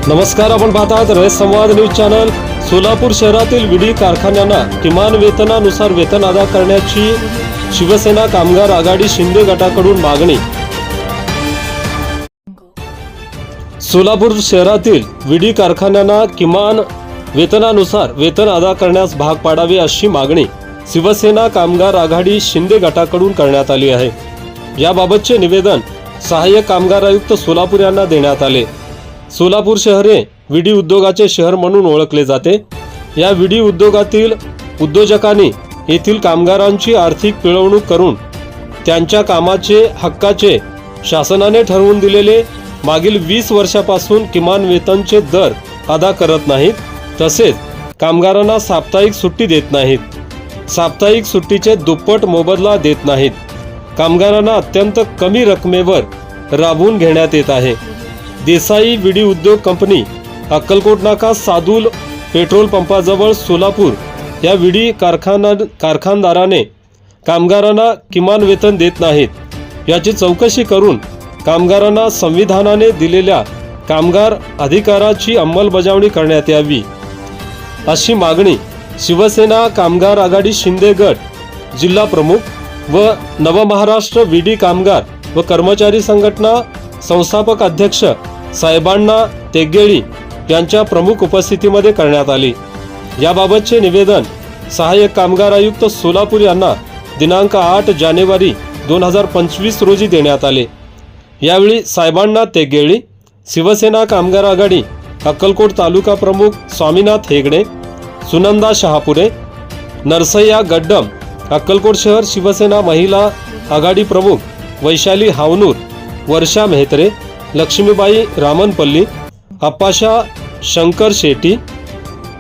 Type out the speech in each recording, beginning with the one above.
नमस्कार, आपण पाहतात रयत संवाद न्यूज चॅनल। सोलापूर शहरातील विडी कारखान्यांना किमान वेतनानुसार वेतन अदा करण्याची शिवसेना कामगार आघाडी शिंदे गटाकडून मागणी। सोलापूर शहरातील विडी कारखान्यांना किमान वेतनानुसार वेतन अदा करण्यास भाग पाडावे अशी मागणी शिवसेना कामगार आघाडी शिंदे गटाकडून करण्यात आली आहे। याबाबतचे निवेदन सहाय्यक कामगार आयुक्त सोलापूर यांना देण्यात आले। सोलापूर शहर हे विडी उद्योगाचे शहर म्हणून ओळखले जाते। या विडी उद्योगातील उद्योजकांनी येथील कामगारांची आर्थिक पिळवणूक करून त्यांच्या कामाचे हक्काचे शासनाने ठरवून दिलेले मागील 20 वर्षापासून किमान वेतनचे दर अदा करत नाहीत। तसेच कामगारांना साप्ताहिक सुट्टी देत नाहीत। साप्ताहिक सुट्टीचे दुप्पट मोबदला देत नाहीत। कामगारांना अत्यंत कमी रकमेवर राबवून घेण्यात येत आहे। देसाई विडी उद्योग कंपनी अक्कलकोट नाका सादूल पेट्रोल पंपाजवळ सोलापूर या विडी कारखानदाराने कामगारांना किमान वेतन देत नाहीत। याची चौकशी करून कामगारांना संविधानाने दिलेल्या कामगार अधिकाराची अंमलबजावणी करण्यात यावी अशी मागणी शिवसेना कामगार आघाडी शिंदे गट जिल्हा प्रमुख व नवमहाराष्ट्र विडी कामगार व कर्मचारी संघटना संस्थापक अध्यक्ष साहेबांना तेगेळी यांच्या प्रमुख उपस्थितीमध्ये करण्यात आली। याबाबतचे निवेदन सहाय्यक कामगार आयुक्त सोलापूर यांना दिनांक 8 जानेवारी 2025 रोजी देण्यात आले। यावेळी साहेबांना तेगेळी, शिवसेना कामगार आघाडी अक्कलकोट तालुका प्रमुख स्वामीनाथ हेगडे, सुनंदा शहापुरे, नरसय्या गड्डम, अक्कलकोट शहर शिवसेना महिला आघाडी प्रमुख वैशाली हावनूर, वर्षा मेहत्रे, लक्ष्मीबाई रामनपल्ली, अप्पाशा शंकर शेट्टी,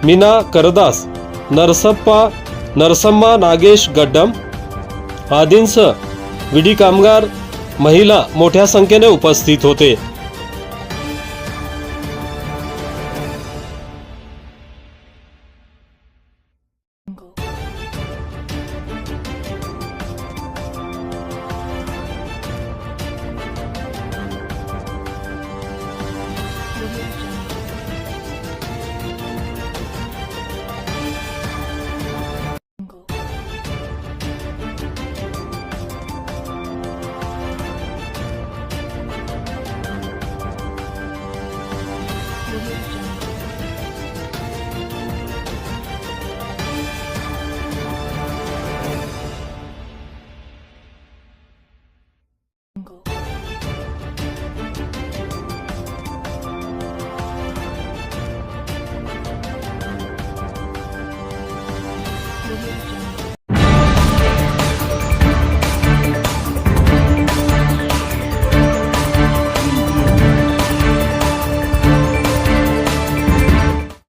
मीना करदास, नरसम्मा नागेश गड्डम आदींसह विडी कामगार महिला मोठ्या संख्येने उपस्थित होते।